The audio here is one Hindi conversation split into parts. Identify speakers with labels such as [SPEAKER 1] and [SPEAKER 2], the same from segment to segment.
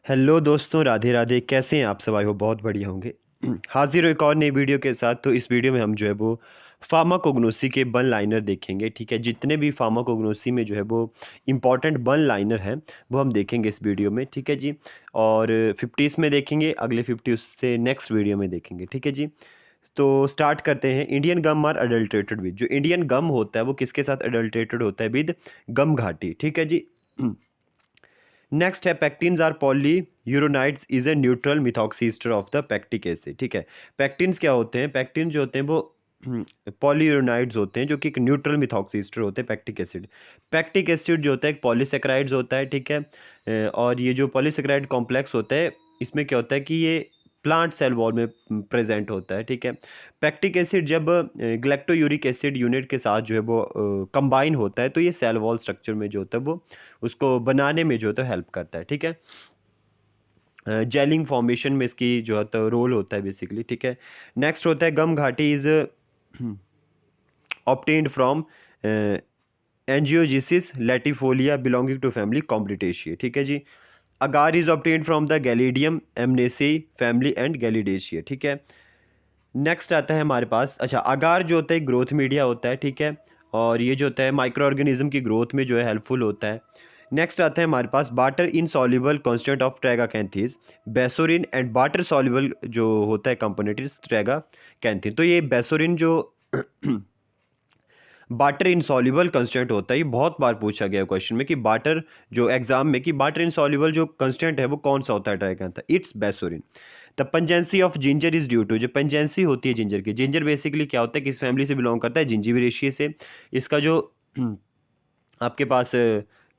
[SPEAKER 1] हेलो दोस्तों, राधे राधे। कैसे हैं आप सब? आई हो बहुत बढ़िया होंगे। हाजिर हो एक और नई वीडियो के साथ। तो इस वीडियो में हम जो है वो फार्माकोग्नोसी के वन लाइनर देखेंगे। ठीक है, जितने भी फार्माकोग्नोसी में जो है वो इम्पॉर्टेंट वन लाइनर हैं वो हम देखेंगे इस वीडियो में। ठीक है जी। और 50 में देखेंगे, अगले 50 उससे नेक्स्ट वीडियो में देखेंगे। ठीक है जी। तो स्टार्ट करते हैं। Indian gum are adulterated with, जो इंडियन गम होता है वो किसके साथ अडल्ट्रेटेड होता है? विद गम घाटी। ठीक है जी। नेक्स्ट है pectins are poly uronides is a neutral methoxy ester of the pectic acid. ठीक है, पैक्टिन्स क्या होते हैं? पैक्टिन जो होते हैं वो पॉलीयूरोनाइड्स होते हैं जो कि एक न्यूट्रल मिथॉक्सी ईस्टर होते हैं पैक्टिक एसिड। पैक्टिक एसिड जो होता है एक पॉलीसेक्राइड्स होता है। ठीक है। और ये जो पॉलीसेक्राइड कॉम्प्लेक्स होता है इसमें क्या होता है कि ये प्लांट सेल वॉल में प्रेजेंट होता है। ठीक है। पैक्टिक एसिड जब ग्लैक्टोयूरिक एसिड यूनिट के साथ जो है वो कंबाइन होता है तो ये सेल वॉल स्ट्रक्चर में जो होता है वो उसको बनाने में जो होता है हेल्प करता है। ठीक है। जेलिंग फॉर्मेशन में इसकी जो होता है रोल होता है बेसिकली। ठीक है। नेक्स्ट होता है gum ghatti is obtained from anogeissus latifolia belonging to family combretaceae. ठीक है जी। Agar is obtained from the gelidium amansii family and gelidiaceae. ठीक है। नेक्स्ट आता है हमारे पास, अच्छा, अगार जो होता है ग्रोथ मीडिया होता है। ठीक है। और ये जो होता है माइक्रो ऑर्गेनिज्म की ग्रोथ में जो है हेल्पफुल होता है। नेक्स्ट आता है हमारे पास water insoluble constant of tragacanthis bassorin and water soluble जो होता है कंपोनेंट इज ट्रैगाकैंथीन। तो ये बेसोरिन जो वाटर इनसॉल्युबल कंस्टेंट होता है, ये बहुत बार पूछा गया क्वेश्चन में कि वाटर जो एग्जाम में कि वाटर इनसॉल्युबल जो कंस्टेंट है वो कौन सा होता है tragacanthin? It's bassorin. The pungency of ginger is due to, जो पंजेंसी होती है जिंजर की, जिंजर बेसिकली क्या होता है, किस फैमिली से बिलोंग करता है? जिंजीबेरेशिए से। इसका जो आपके पास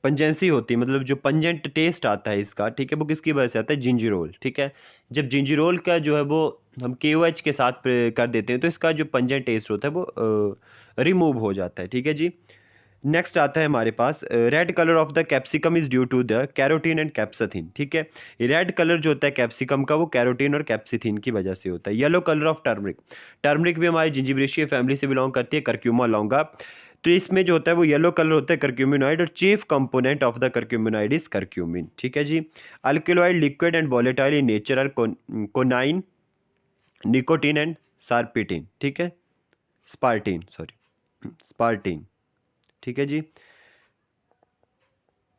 [SPEAKER 1] पंजेंसी होती है, मतलब जो पंजेंट टेस्ट आता है इसका, ठीक है, वो किसकी वजह से आता है? जिंजीरोल। ठीक है। जब जिंजीरोल का जो है वो हम KOH के साथ कर देते हैं तो इसका जो पंजेंट टेस्ट होता है वो रिमूव हो जाता है। ठीक है जी। नेक्स्ट आता है हमारे पास red colour of the capsicum is due to the carotene and capsanthin. ठीक है। रेड कलर जो होता है कैप्सिकम का वो कैरोटीन और कैप्सिथिन की वजह से होता है। Yellow colour of turmeric, turmeric भी हमारी जिंजिबरेशिया फैमिली से बिलोंग करती है, करक्यूमा लॉन्गा। तो इसमें जो होता है वो येलो कलर होता है करक्यूमिनॉइड, और chief component of the curcuminoid is curcumin. ठीक है जी। Alkaloid liquid and volatile in nature are coniine, nicotine and sparteine. ठीक है, स्पार्टिन, सॉरी, स्पार्टिन। ठीक है जी।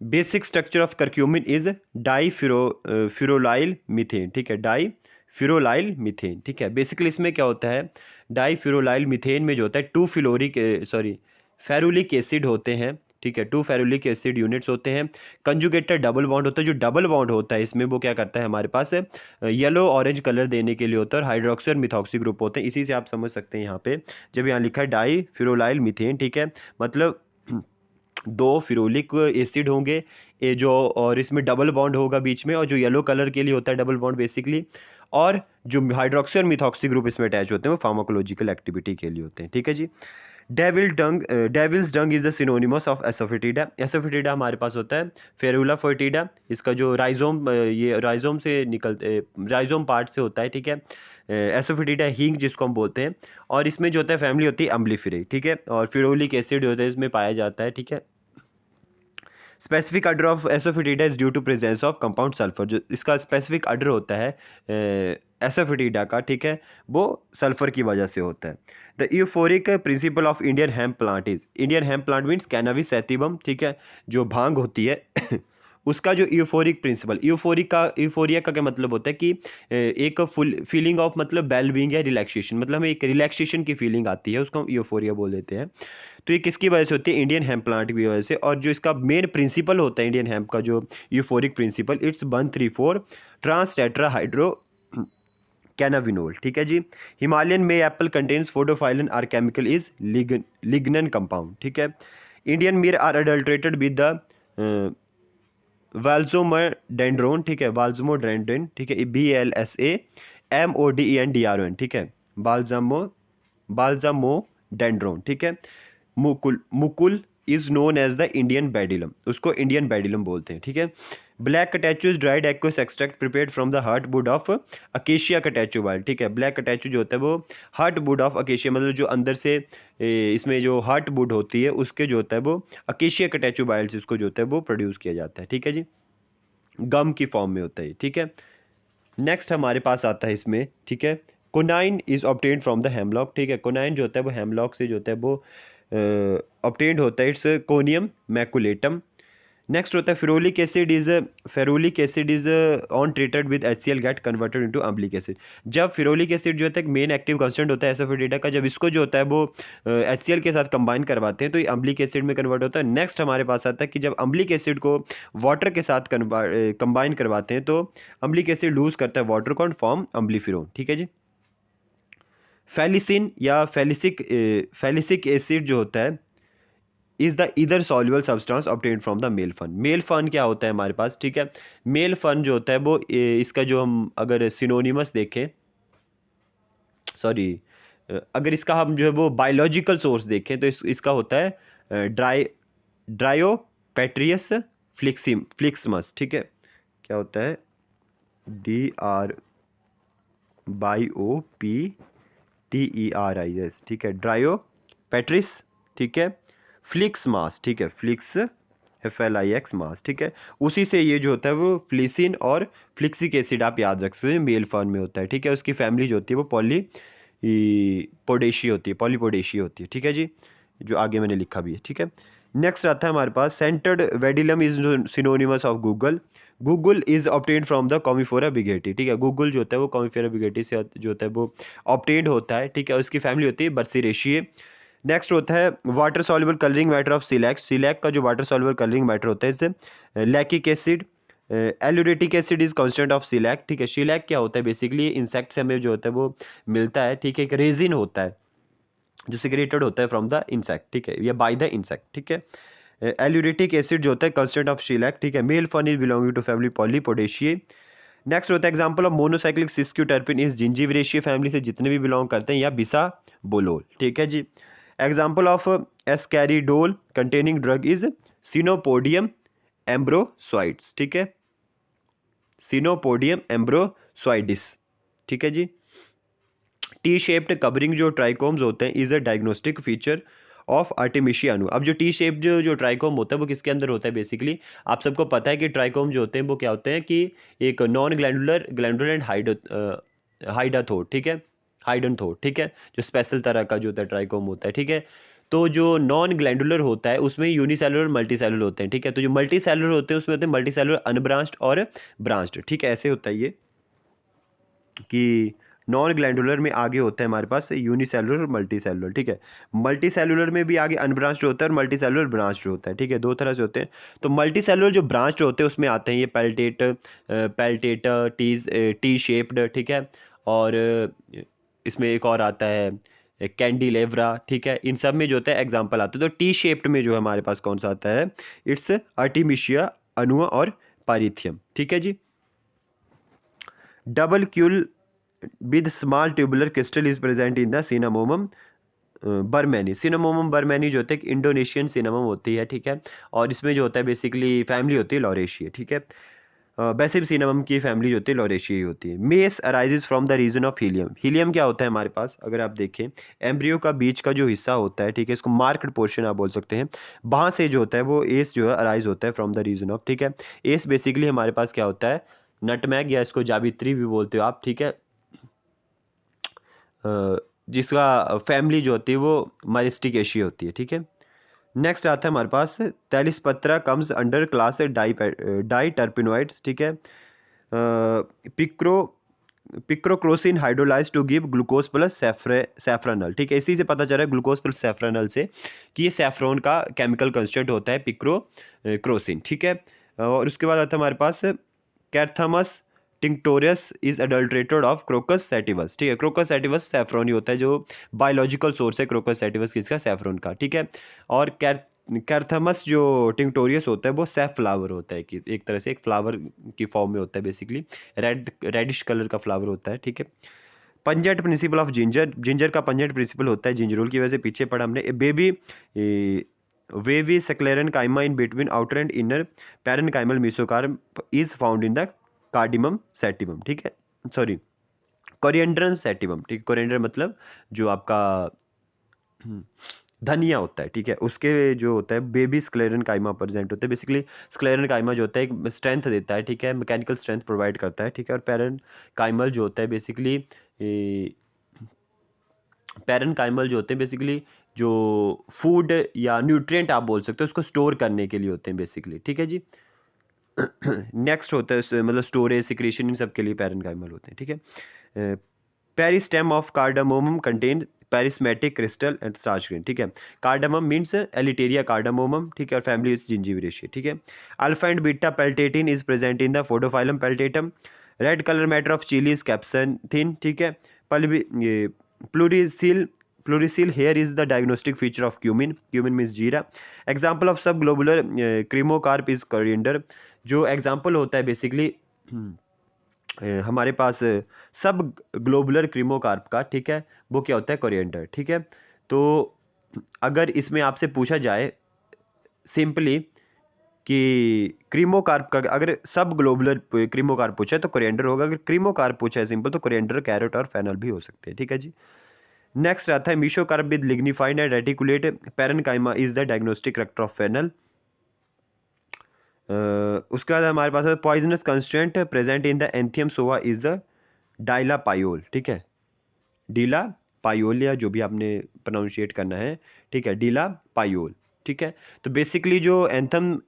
[SPEAKER 1] Basic structure of curcumin is di feruloyl methane. ठीक है, डाई फ्यूरोलाइल मीथेन। ठीक है। बेसिकली इसमें क्या होता है, डाई फ्यूरोलाइल मीथेन में जो होता है two fluoric sorry ferulic acid होते हैं। ठीक है, टू फेरुलिक एसिड यूनिट्स होते हैं। कंजुगेटेड डबल बॉन्ड होता है, जो डबल बॉन्ड होता है इसमें वो क्या करता है हमारे पास येलो ऑरेंज कलर देने के लिए होता है, और हाइड्रोक्सी और मिथॉक्सी ग्रुप होते हैं। इसी से आप समझ सकते हैं यहाँ पे जब यहाँ लिखा है डाई फ्यूरोलाइल मीथेन। ठीक है, मतलब दो फिरोलिक एसिड होंगे ये जो, और इसमें डबल बॉन्ड होगा बीच में, और जो येलो कलर के लिए होता है डबल बॉन्ड बेसिकली, और जो हाइड्रोक्सी और मिथॉक्सी ग्रुप इसमें अटैच होते हैं वो फार्माकोलॉजिकल एक्टिविटी के लिए होते हैं। ठीक है जी। Devil's dung is the synonymous of asafoetida. Asafoetida हमारे पास होता है फेरुला फोर्टिडा। इसका जो राइजोम ये राइजोम से निकलते राइजोम पार्ट से होता है। ठीक है। एसोफिटिडा हींग जिसको हम बोलते हैं, और इसमें जो होता है फैमिली होती है अम्लीफेराई। ठीक है। और फिरोलिक एसिड होता है इसमें पाया जाता है। ठीक है। Specific odour of asafoetida is due to presence of compound sulphur, जो इसका स्पेसिफिक अडर होता है एसोफिटिडा का, ठीक है, वो सल्फर की वजह से होता है। The euphoric principle of Indian hemp plant is, Indian hemp plant means cannabis sativum. ठीक है, जो भांग होती है उसका जो यूफोरिक प्रिंसिपल, यूफोरिया का क्या मतलब होता है कि एक फुल फीलिंग ऑफ मतलब वेलबींग या रिलैक्सेशन, मतलब हमें एक रिलैक्सेशन की फीलिंग आती है, उसको हम यूफोरिया बोल देते हैं। तो ये किसकी वजह से होती है? इंडियन हेम्प प्लांट की वजह से। और जो इसका मेन प्रिंसिपल होता है इंडियन हेम्प का जो euphoric principle, it's 134 trans tetra hydro cannabinol. ठीक है जी। हिमालयन में apple contains podophyllin are chemical is lignan compound. ठीक है। Indian myrrh are adulterated with the balsamodendron. ठीक है, वाल्जोमोडेंड्रोन। ठीक है, BALSAMODENDRON। ठीक है, बाल्जामोडेंड्रोन। ठीक है। Mukul mukul is known as the Indian bdellium, उसको इंडियन बेडिलम बोलते हैं। ठीक है। Black catechu is dried aqueous extract prepared from the heart wood of acacia catechu willd. ठीक है, ब्लैक कटैचू जो होता है वो हार्ट वुड ऑफ अकेशिया, मतलब जो अंदर से इसमें जो हार्ट वुड होती है उसके जो होता है वो अकेशिया कटैचू वाइल्ड से इसको जो होता है वो प्रोड्यूस किया जाता है। ठीक है जी। गम की फॉर्म में होता है, ठीक है। नेक्स्ट हमारे पास आता है इसमें, ठीक है, coniine is obtained from the hemlock, ठीक है। कोनाइन जो होता है वो हेमलॉक से जो होता है वो ऑब्टेन्ड होता है, इट्स कोनियम मैकुलेटम। नेक्स्ट होता है ferulic acid is on treated with HCl get converted into umbellic acid. जब फेरुलिक एसिड जो होता है मेन एक्टिव कंस्टेंट होता है एसोफोटिडा का, जब इसको जो होता है वो HCl के साथ कंबाइन करवाते हैं तो ये अम्लिक एसिड में कन्वर्ट होता है। नेक्स्ट हमारे पास आता है कि जब अम्लिक एसिड को वाटर के साथ कंबाइन करवाते हैं तो अम्लिक एसिड लूज करता है वाटर को एंड फॉर्म अम्लीफिरोन, ठीक है जी। फेलिसिन या फेलिसिक एसिड जो होता है is the ether soluble substance obtained from the male fern. Male fern क्या होता है हमारे पास, ठीक है। मेल फन जो होता है वो इसका जो हम अगर सिनोनिमस देखें, सॉरी, अगर इसका हम जो है वो बायोलॉजिकल सोर्स देखें तो इसका होता है ड्रायोपेट्रियस फ्लिक्समस, ठीक है। क्या होता है, DRYOPTERIS, ठीक है, ड्रायोपेट्रिस, ठीक है, फ्लिक्स मास, ठीक है, फ्लिक्स FLIX मास, ठीक है। उसी से ये जो होता है वो फ्लिसिन और फ्लिक्सिक एसिड आप याद रख सकते हैं, मेल फर्न में होता है, ठीक है। उसकी फैमिली जो होती है वो पोडेशी होती है, पॉलीपोडेशी होती है, ठीक है जी, जो आगे मैंने लिखा भी है, ठीक है। नेक्स्ट आता है हमारे पास scented bdellium is synonymous of guggul. Guggul is obtained from the commiphora बिगेटी, ठीक है। गूगल जो होता है वो कॉमीफोरा बिगेटी से जो होता है वो ऑब्टेन्ड होता है, ठीक है। उसकी फैमिली होती है बर्सिरेशिये। नेक्स्ट होता है water soluble colouring matter of shellac. Shellac का जो वाटर सॉल्युबल कलरिंग मैटर होता है इससे laccaic acid, aleuritic acid is constant of shellac, ठीक है। सिलैक क्या होता है, बेसिकली इंसेक्ट से हमें जो होता है वो मिलता है, ठीक है। एक रेजिन होता है जो सिक्रेटेड होता है फ्रॉम द इंसेक्ट, ठीक है, या बाय द इंसेक्ट, ठीक है। एल्यूरेटिक एसिड जो होता है कांस्टेंट ऑफ सिलैक, ठीक है। Male fern is belonging to family polypodiaceae. Next होता है एग्जांपल ऑफ मोनोसाइक्लिक सिस्क्यूटर्पिन इस जिंजीविरेशिये फैमिली से जितने भी बिलोंग करते हैं, या बिसा बोलोल, ठीक है जी। Example of ascaridole containing drug is chenopodium ambrosioides, ठीक है, सिनोपोडियम एम्ब्रोसोइडिस, ठीक है जी। टी शेप्ड कवरिंग जो ट्राइकोम्स होते हैं is a diagnostic feature of artemisia annua. अब जो टी शेप जो ट्राइकोम होता है वो किसके अंदर होता है, बेसिकली आप सबको पता है कि ट्राइकोम जो होते हैं वो क्या होते हैं कि एक नॉन ग्लैंडुलर एंड हाइडाथोड, ठीक है, हाइडनथोड, ठीक है, जो स्पेशल तरह का जो होता है ट्राइकोम होता है, ठीक है। तो जो नॉन ग्लैंडुलर होता है उसमें यूनिसेलुलर मल्टी सेलुलर होते हैं, ठीक है। तो जो मल्टी सेलुलर होते हैं उसमें होते हैं मल्टी सेलुलर अनब्रांच्ड और ब्रांच्ड, ठीक है। ऐसे होता है ये कि नॉन ग्लैंडुलर में आगे होता है हमारे पास यूनिसेलुलर और मल्टी सेलुलर, ठीक है। मल्टी सेलुलर में भी आगे अनब्रांच्ड होता है और मल्टी सेलुलर ब्रांच्ड होता है, ठीक है, दो तरह से होते हैं। तो मल्टी सेलुलर जो ब्रांच्ड होते हैं उसमें आते हैं ये पेल्टेटर टी शेप्ड, ठीक है। और इसमें एक और आता है कैंडिलेवरा, ठीक है। इन सब में जो होता है एग्जाम्पल आते हैं। तो टी शेप्ड में जो है हमारे पास कौन सा आता है, इट्स आर्टिमिशिया अनुआ और पारिथियम, ठीक है जी। Double cule with small tubular crystal is present in the cinnamomum burmannii. Cinnamomum burmannii जो होता है एक इंडोनेशियन सिनामम होती है, ठीक है। और इसमें जो होता है बेसिकली फैमिली होती है लॉरेशिया, ठीक है। बेसिल सिनामम की फैमिली जो होती है लॉरेशिया ही होती है। Mace arises from the region of helium. Helium क्या होता है हमारे पास, अगर आप देखें एम्ब्रियो का बीच का जो हिस्सा होता है, ठीक है, इसको मार्क्ड पोर्शन आप बोल सकते हैं। वहाँ से जो होता है वो एस जो है अराइज होता है फ्रॉम द रीजन ऑफ, ठीक है। एस बेसिकली हमारे पास क्या होता है, नटमैग या इसको जावित्री भी बोलते हो आप, ठीक है। जिसका फैमिली जो होती है वो मारिस्टिक एशिया होती है, ठीक है। नेक्स्ट आता है हमारे पास talispatra comes under class di terpenoids, ठीक है। Picro picrocrocin hydrolyse to give glucose plus safranal, ठीक है। इसी से पता चल रहा है ग्लूकोज प्लस सेफ्रानल से कि ये सेफ्रोन का केमिकल कंस्टेंट होता है क्रोसिन, ठीक है। और उसके बाद आता है हमारे पास carthamus tinctorius is adulterated of crocus sativus, ठीक है। क्रोकस सैटिवस सैफ्रॉन ही होता है, जो बायोलॉजिकल सोर्स है क्रोकस सैटिवस किसका, सैफ्रॉन का, ठीक है। और कैर्थमस जो टिंक्टोरियस होता है वो सैफ फ्लावर होता है, कि एक तरह से एक फ्लावर की फॉर्म में होता है, बेसिकली रेडिश कलर का फ्लावर होता है, ठीक है। Pungent principle of ginger. Ginger का पंजेंट प्रिंसिपल होता है जिंजरोल की वजह से पीछे पढ़ा हमने। Baby wavy sclerenchyma in between outer and inner parenchymal mesocarp is found in the cardamom sativum, ठीक है, सॉरी कोरिएंड्रम सैटिवम, ठीक है। कोरिएंडर मतलब जो आपका धनिया होता है, ठीक है, उसके जो होता है बेबी स्क्लेरन काइमा प्रेजेंट होते हैं। बेसिकली स्क्लेरन काइमा जो होता है एक स्ट्रेंथ देता है, ठीक है, मैकेनिकल स्ट्रेंथ प्रोवाइड करता है, ठीक है। और पैरन काइमल जो होता है बेसिकली पैरन काइमल जो होते हैं बेसिकली जो फूड या न्यूट्रिएंट आप बोल सकते हो उसको स्टोर करने के लिए होते हैं बेसिकली, ठीक है जी। नेक्स्ट होता है मतलब स्टोरेज सिक्रेशन इन सब के लिए पैरेन्काइमल होते हैं, ठीक है। Perisperm of cardamomum contain prismatic crystal and starch grain, ठीक है। कार्डामम मीन्स एलिटेरिया कार्डामोमम, ठीक है, और फैमिली इज जिंजीविरेशिया, ठीक है। Alpha and beta peltatin is present in the podophyllum peltatum. Red colour matter of chilli is capsanthin, ठीक है। पल्बी ये pluricellular pluricellular hair is the diagnostic feature of cumin, cumin means jeera. Example of sub globular cremocarp is coriander. जो एग्जाम्पल होता है बेसिकली हमारे पास सब ग्लोबुलर क्रीमोकार्प का, ठीक है, वो क्या होता है, कोरिएंडर, ठीक है। तो अगर इसमें आपसे पूछा जाए सिंपली कि क्रीमोकार्प का, अगर सब ग्लोबुलर क्रीमोकार्प पूछा है तो कोरिएंडर होगा, अगर क्रीमोकार्प पूछा है सिंपल तो कोरिएंडर, कैरेट और फेनल भी हो सकते हैं, ठीक है जी। नेक्स्ट आता है mesocarp with lignified and reticulate parenchyma is the diagnostic character of fennel. उसके बाद हमारे पास है poisonous constant present in the anethum sowa is the dillapiole, ठीक है, डीला पायोल या जो भी आपने प्रोनाउंशिएट करना है, ठीक है, डीला पायोल, ठीक है। तो बेसिकली जो एंथम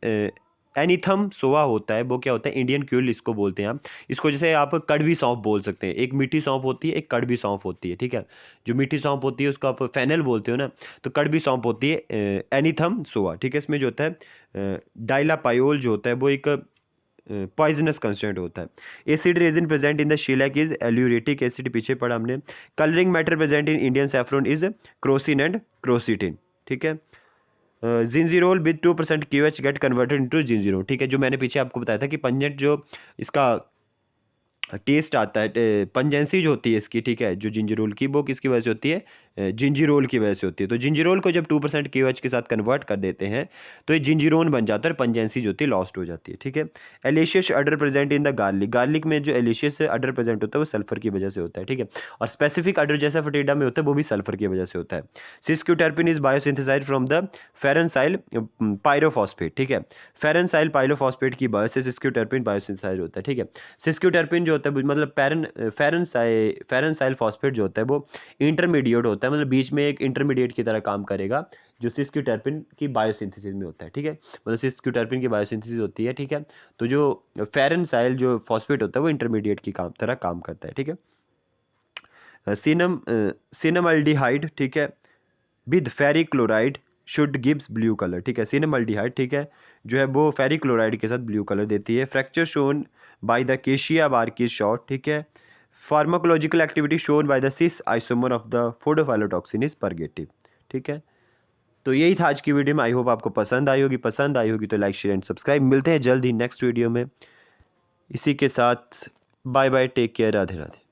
[SPEAKER 1] एनीथम सोवा होता है वो क्या होता है, इंडियन क्यूल इसको बोलते हैं आप। इसको जैसे आप कड़वी सौंफ बोल सकते हैं, एक मीठी सौंफ होती है, एक कड़वी सौंफ होती है, ठीक है। जो मीठी सौंफ होती है उसको आप फेनल बोलते हो ना, तो कड़वी सौंफ होती है एनीथम सोवा, ठीक है। इसमें जो होता है डाइलापायोल जो होता है वो एक पॉइजनस कंस्टेंट होता है। Acid resin present in the shellac is aleuritic acid, पीछे पढ़ा हमने। Colouring matter present in Indian saffron is crocin and crocetin, ठीक है। Gingerol with 2% QH get converted into gingerol, ठीक है। जो मैंने पीछे आपको बताया था कि पंजेंट जो इसका टेस्ट आता है, पंजेंसी जो होती है इसकी, ठीक है, जो जिंजीरोल की वो किसकी वजह से होती है, जिंजीरोल की वजह से होती है। तो जिंजीरोल को जब 2% QH के साथ कन्वर्ट कर देते हैं तो ये जिंजीरोन बन जाता है और पंजेंसी जो होती है लॉस्ट हो जाती है, ठीक है। Alliaceous odour present in the garlic, garlic में जो एलिशियस अडर प्रेजेंट होता है वो सल्फर की वजह से होता है, ठीक है। और स्पेसिफिक अडर जैसा फटीडा में होता है वो भी सल्फर की वजह से होता है। सिस्क्यूटर्पिन is biosynthesised from the फेरेंसाइल pyrophosphate, ठीक है। फेरेंसाइल पायरोफॉस्फेट की वजह से सिस्क्यूटर्पिन बायोसिंथेसाइज होता है, ठीक है। सिस्क्यूटर्पिन जो होता है मतलब फेरेंसाइल फॉस्फेट जो होता है वो इंटरमीडिएट होता है, मतलब बीच में एक इंटरमीडिएट की तरह काम करेगा जो सिस्क्यूटर्पिन की बायोसिंथेसिस में होता है, ठीक है। मतलब सिस्क्यूटर्पिन की बायोसिंथेसिस होती है, ठीक है। तो जो फेरेंसाइल जो फॉस्फेट होता है वो इंटरमीडिएट की तरह काम करता है, ठीक है। सिनमल्डिहाइड, ठीक है, with ferric chloride should gives blue colour, ठीक है। सिनमल्डिहाइड, ठीक है, जो है वो फेरिक क्लोराइड के साथ ब्लू कलर देती है। Fracture shown by the cassia bark is short, ठीक है। Pharmacological activity shown by the cis isomer of the podophyllotoxin is purgative, ठीक है। तो यही था आज की वीडियो में। आई होप आपको पसंद आई होगी तो लाइक शेयर एंड सब्सक्राइब। मिलते हैं जल्द ही नेक्स्ट वीडियो में। इसी के साथ bye bye, take care, Radhe Radhe.